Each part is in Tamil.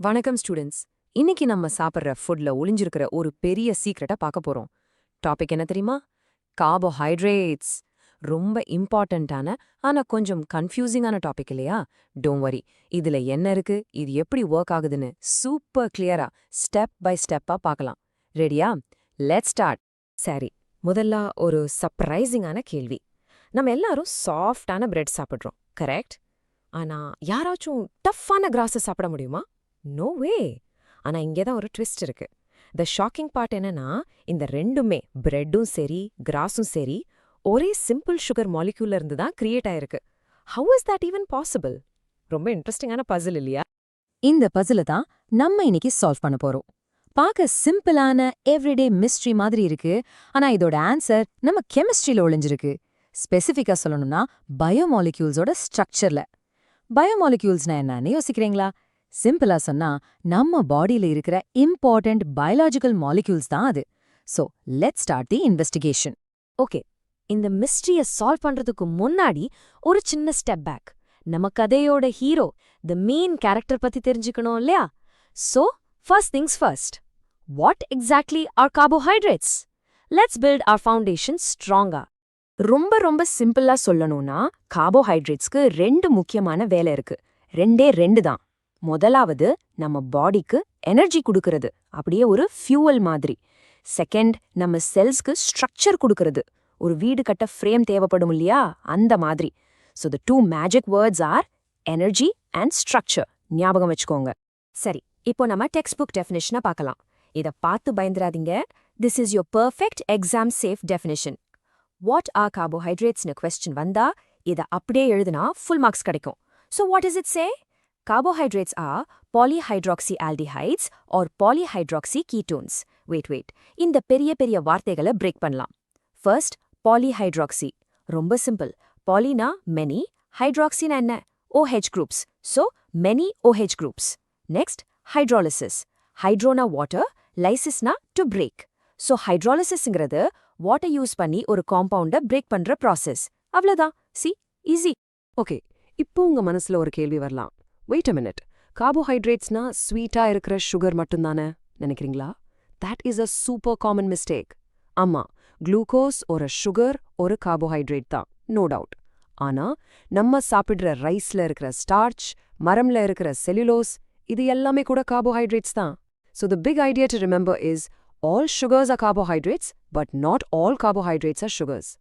வணக்கம் ஸ்டூடெண்ட்ஸ். இன்னைக்கு நம்ம சாப்பிட்ற ஃபுட்ல ஒளிஞ்சிருக்கிற ஒரு பெரிய சீக்ரெட்டை பார்க்க போறோம். டாபிக் என்ன தெரியுமா? கார்போஹைட்ரேட்ஸ். ரொம்ப இம்பார்ட்டண்ட்டான ஆனா கொஞ்சம் கன்ஃபியூசிங்கான டாபிக் இல்லையா? டோன்ட் வரி, இதுல என்ன இருக்கு, இது எப்படி ஒர்க் ஆகுதுன்னு சூப்பர் கிளியரா ஸ்டெப் பை ஸ்டெப்பா பார்க்கலாம். ரெடியா? Let's start. சரி, முதல்ல ஒரு சர்ப்ரைசிங்கான கேள்வி. நம்ம எல்லாரும் சாஃப்டான பிரெட் சாப்பிட்றோம், கரெக்ட்? ஆனா யாராச்சும் டஃப்பான கிராஸை சாப்பிட முடியுமா? No way. ஆனா இங்கே தான் ஒரு ட்விஸ்ட் இருக்கு. த ஷாக்கிங் பார்ட் என்னன்னா, இந்த ரெண்டுமே பிரெட்டும் சரி கிராஸும் சரி ஒரே சிம்பிள் சுகர் மாலிக்யூல்ல இருந்து தான் கிரியேட் ஆயிருக்கு. How is that even possible? ரொம்ப இன்ட்ரெஸ்டிங்கான பசில் இல்லையா? இந்த பசில தான் நம்ம இன்னைக்கு சால்வ் பண்ண போறோம். பார்க்க சிம்பிளான எவ்ரிடே மிஸ்ட்ரி மாதிரி இருக்கு, ஆனா இதோட ஆன்சர் நம்ம கெமிஸ்ட்ரியில ஒளிஞ்சிருக்கு. ஸ்பெசிஃபிக்கா சொல்லணும்னா பயோமாலிக்யூல்ஸோட ஸ்ட்ரக்சர்ல. பயோமாலிக்யூல்ஸ்னா என்னன்னு யோசிக்கிறீங்களா? சிம்பிளா சொன்னா நம்ம பாடியில இருக்கிற இம்பார்ட்டன்ட் பயாலஜிக்கல் மாலிக்யூல்ஸ் தான் அது. So let's start the investigation. Okay, இந்த மிஸ்ட்ரிய சால்வ் பண்றதுக்கு முன்னாடி ஒரு சின்ன ஸ்டெப் பேக். நம்ம கதையோட ஹீரோ, தி மெயின் கேரக்டர் பத்தி தெரிஞ்சுக்கணும் இல்லையா? So first things first, what exactly are carbohydrates? Let's build our foundation ஸ்ட்ராங்கா. ரொம்ப ரொம்ப சிம்பிளா சொல்லணும்னா கார்போஹைட்ரேட்ஸ்க்கு ரெண்டு முக்கியமான வேலை இருக்கு. ரெண்டு தான். முதலாவது நம்ம பாடிக்கு எனர்ஜி கொடுக்கறது, அப்படியே ஒரு ஃபியூவல் மாதிரி. செகண்ட், நம்ம செல்ஸ்க்கு ஸ்ட்ரக்சர் கொடுக்கறது, ஒரு வீடு கட்ட ஃப்ரேம் தேவைப்படும் இல்லையா, அந்த மாதிரி. So the two magic words are energy and structure. ஞாபகம் வச்சுக்கோங்க. சரி, இப்போ நம்ம டெக்ஸ்ட் புக் டெஃபினிஷனை பார்க்கலாம். இதை பார்த்து பயந்துராதீங்க. This is your perfect exam safe definition. What are கார்போஹைட்ரேட்ஸ்னு கொஸ்டின் வந்தா இதை அப்படியே எழுதுனா ஃபுல் மார்க்ஸ் கிடைக்கும். So what is it say? Carbohydrates are polyhydroxyaldehydes or polyhydroxyketones. Wait. இந்த பெரிய வார்த்தைகளை பிரேக் பண்ணலாம். First, polyhydroxy. ரொம்ப சிம்பிள். Polyனா many, hydroxyனா என்ன? OH groups. So, many OH groups. Next, hydrolysis. Hydrona water, lysisனா to break. So, hydrolysisங்கிறது water use பண்ணி ஒரு காம்பவுண்ட பிரேக் பண்ற ப்ராசஸ். அவ்வளவுதான். See? Easy. ஓகே, இப்போ உங்க மனசுல ஒரு கேள்வி வரலாம். வெயிட் அ மினிட், கார்போஹைட்ரேட்ஸ்னா ஸ்வீட்டா இருக்கிற சுகர் மட்டும்தானே நினைக்கிறீங்களா? That is a super common mistake. ஆமா, குளுக்கோஸ் ஒரு சுகர், ஒரு கார்போஹைட்ரேட் தான், நோ டவுட். ஆனா நம்ம சாப்பிடுற ரைஸ்ல இருக்கிற ஸ்டார்ச், மரம்ல இருக்கிற செல்லுலோஸ், இது எல்லாமே கூட கார்போஹைட்ரேட்ஸ் தான். So the big idea to remember is all sugars are carbohydrates, but not all carbohydrates are sugars.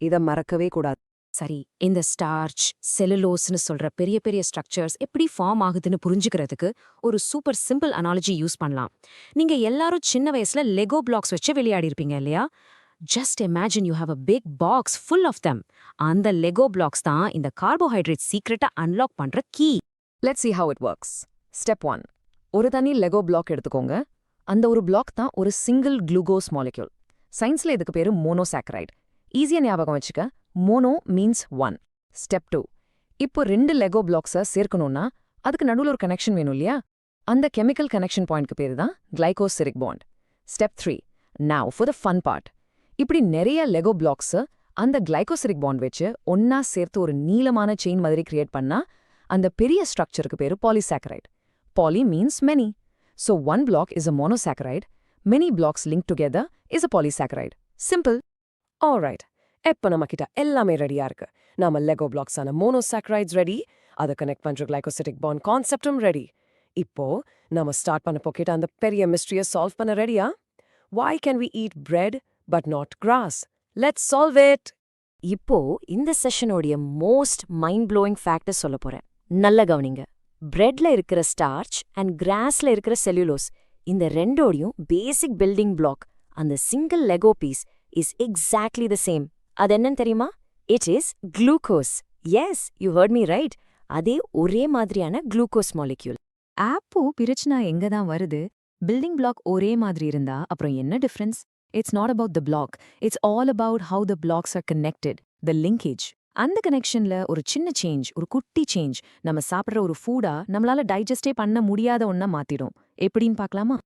இதை மறக்கவே கூடாது. சரி, இந்த ஸ்டார்ச், செல்லுலோஸ்னு சொல்ற பெரிய ஸ்ட்ரக்சர்ஸ் எப்படி ஃபார்ம் ஆகுதுன்னு புரிஞ்சுக்கிறதுக்கு ஒரு சூப்பர் சிம்பிள் அனாலஜி யூஸ் பண்ணலாம். நீங்க எல்லாரும் சின்ன வயசுல லெகோ பிளாக்ஸ் வச்சு விளையாடி இருப்பீங்க இல்லையா? Just imagine you have a big box full of them. அந்த லெகோ பிளாக்ஸ் தான் இந்த கார்போஹைட்ரேட் சீக்ரெட்டை அன்லாக் பண்ற key. Let's see how it works. Step 1, ஒரு தனி லெகோ பிளாக் எடுத்துக்கோங்க. அந்த ஒரு பிளாக் தான் ஒரு சிங்கிள் குளுக்கோஸ் மாலிக்யூல். சயின்ஸ்ல இதுக்கு பேரு மோனோசாக்கரைட். ஈஸியா ஞாபகம் வச்சுக்க, மோனோ மீன்ஸ் 1. ஸ்டெப் 2, இப்போ 2 லெகோ பிளாக்ஸை சேர்க்கணும்னா அதுக்கு நடுவில் ஒரு கனெக்ஷன் வேணும் இல்லையா? அந்த கெமிக்கல் கனெக்ஷன் பாயிண்ட்க்கு பேரு தான் glycosidic bond. Step 3, now for the fun part. இப்படி நிறைய லெகோ பிளாக்ஸை அந்த கிளைகோசிரிக் பாண்ட் வச்சு ஒன்னா சேர்த்து ஒரு நீளமான செயின் மாதிரி கிரியேட் பண்ணா அந்த பெரிய ஸ்ட்ரக்சருக்கு பேரு polysaccharide. Poly means many. So 1 block is a monosaccharide, many blocks linked together is a polysaccharide. Simple. Alright, எப்போ நம்ம கிட்ட எல்லாமே ரெடியா இருக்கு. நாம லெகோ பிளாக்ஸான மோனோசாக்கரைட்ஸ் ரெடி, அதை கனெக்ட் பண்ற கிளைகோசிட்டிக் பாண்ட் கான்செப்டும் ரெடி. இப்போ நாம ஸ்டார்ட் பண்ண போக்கிட்ட அந்த பெரிய மிஸ்ட்ரியை சால்வ் பண்ண ரெடியா? Why can we eat bread but not grass? Let's solve it. இப்போ இந்த செஷனோடைய மோஸ்ட் மைண்ட் ப்ளோயிங் ஃபேக்டர் சொல்ல போறேன். நல்ல கவனிங்க. பிரெட்ல இருக்கிற ஸ்டார்ச் அண்ட் கிராஸ்ல இருக்கிற செல்லுலோஸ், இந்த ரெண்டோடையும் பேசிக் பில்டிங் பிளாக், அந்த single Lego piece is exactly the same. அது என்னன்னு தெரியுமா? It is glucose. Yes, you heard me right. அதே ஒரே மாதிரியான குளுக்கோஸ் மாலிக்யூல். ஆப்போ பிரிச்சுனா எங்க தான் வருது? பில்டிங் பிளாக் ஒரே மாதிரி இருந்தா அப்புறம் என்ன difference? It's not about the block, it's all about how the blocks are connected, the linkage. அந்த கனெக்ஷன்ல ஒரு சின்ன சேஞ்ச், ஒரு குட்டி சேஞ்ச் நம்ம சாப்பிட்ற ஒரு ஃபூடா நம்மளால டைஜஸ்டே பண்ண முடியாத ஒன்னா மாத்திடும். எப்படின்னு பார்க்கலாமா?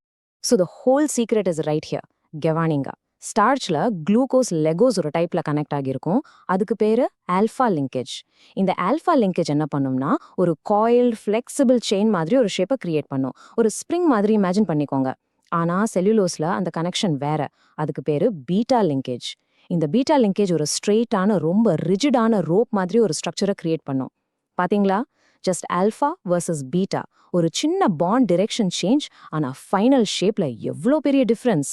So the whole secret is right here. கெவானிங்கா, ஸ்டார்ச்ல குளுக்கோஸ் லெகோஸ் ஒரு டைப்ல கனெக்ட் ஆகியிருக்கும். அதுக்கு பேரு ஆல்ஃபா லிங்கேஜ். இந்த ஆல்ஃபா லிங்கேஜ் என்ன பண்ணும்னா ஒரு காயில்ட் ஃபிளெக்சிபிள் செயின் மாதிரி ஒரு ஷேப்பை கிரியேட் பண்ணும். ஒரு ஸ்ப்ரிங் மாதிரி இமேஜின் பண்ணிக்கோங்க. ஆனா செல்லுலோஸ்ல அந்த கனெக்ஷன் வேற. அதுக்கு பேரு பீட்டா லிங்கேஜ். இந்த பீட்டா லிங்கேஜ் ஒரு ஸ்ட்ரெயிட்டான ரொம்ப ரிஜிடான ரோப் மாதிரி ஒரு ஸ்ட்ரக்சரை கிரியேட் பண்ணும். பாத்தீங்களா? Just alpha versus beta. ஒரு சின்ன பாண்ட் டிரெக்ஷன் சேஞ்ச், ஆனா ஃபைனல் ஷேப்ல எவ்வளோ பெரிய difference.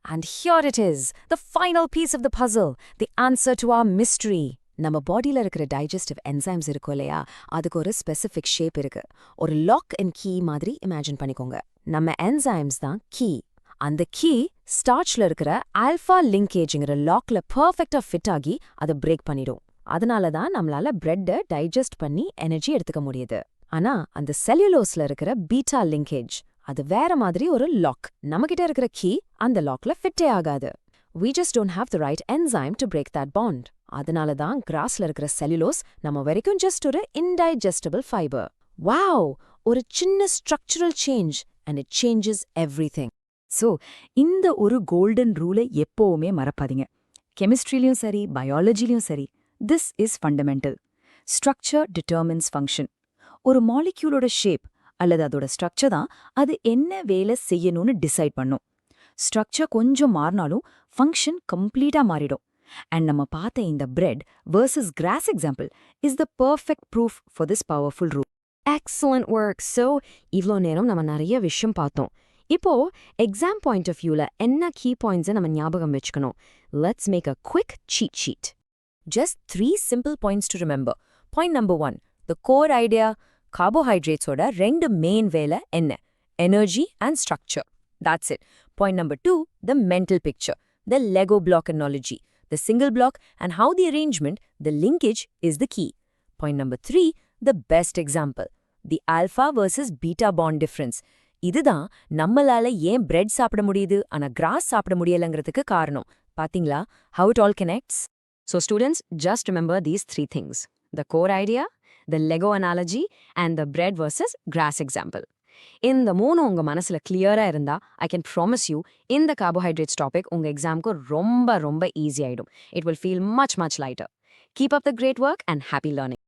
And here it is, the final piece of the puzzle, the answer to our mystery. நம்ம பாடியில இருக்கிற டைஜஸ்டிவ் என்சைம்ஸ் இருக்கும் இல்லையா, அதுக்கு ஒரு ஸ்பெசிஃபிக் ஷேப் இருக்கு. ஒரு லாக் அண்ட் கீ மாதிரி இமேஜின் பண்ணிக்கோங்க. நம்ம என்சைம்ஸ் தான் கீ. அந்த கீ ஸ்டார்ச்ல இருக்கிற ஆல்ஃபா லிங்கேஜ்ங்கிற லாக்ல பர்ஃபெக்டா ஃபிட் ஆகி அதை பிரேக் பண்ணிடும். அதனால தான் நம்மளால பிரெட்டை டைஜஸ்ட் பண்ணி எனர்ஜி எடுத்துக்க முடியுது. ஆனா அந்த செல்லுலோஸ்ல இருக்கிற பீட்டா லிங்கேஜ் அது வேற மாதிரி ஒரு லாக். நம்மகிட்ட இருக்கிற கீ அந்த லாக்ல ஃபிட்டே ஆகாது. We just don't have the right enzyme to break that bond. அதனால தான் கிராஸ்ல இருக்கிற செல்லுலோஸ் நம்ம வரைக்கும் ஜஸ்ட் ஒரு indigestible fiber. Wow! ஒரு சின்ன structural change and it changes everything. So இந்த ஒரு கோல்டன் ரூலை எப்போவுமே மறப்பாதீங்க. கெமிஸ்ட்ரிலையும் சரி பயாலஜிலையும் சரி, this is fundamental. Structure determines function. ஒரு மாலிக்யூலோட ஷேப் அல்லது அதோட ஸ்ட்ரக்சர் தான் அது என்ன வேலை செய்யணும்னு டிசைட் பண்ணும். ஸ்ட்ரக்சர் கொஞ்சம் மாறினாலும் ஃபங்க்ஷன் கம்ப்ளீட்டா மாறிடும். அண்ட் நம்ம பார்த்த இந்த bread versus cross example is the perfect proof for this powerful rule. Excellent work. So, இவ்ளோ நேரம் நம்ம நிறைய விஷயம் பார்த்தோம். இப்போ எக்ஸாம் பாயிண்ட் ஆஃப் வியூல என்ன கீ பாயிண்ட்ஸை நம்ம ஞாபகம் வச்சுக்கணும். Let's make a quick cheat sheet. Just 3 simple points to remember. Point number 1, the core idea. கார்போஹைட்ரேட்ஸோட 2 main வேலை என்ன? Energy and structure. That's it. Point number 2, the mental picture. The Lego block analogy. The single block and how the arrangement, the linkage is the key. Point number 3, the best example. The alpha versus beta bond difference. இதுதான் நம்மளால ஏன் பிரெட் சாப்பிட முடியுது ஆனா கிராஸ் சாப்பிட முடியலங்கிறதுக்கு காரணம். பாத்தீங்களா how it all connects? So students, just remember these 3 things. The core idea, the Lego analogy and the bread versus grass example. இந்த 3 உங்க மனசுல கிளியரா இருந்தா I can promise you இந்த carbohydrates topic உங்க எக்ஸாம்க்கு ரொம்ப ரொம்ப ஈஸி ஆயிடும். It will feel much lighter. Keep up the great work and happy learning.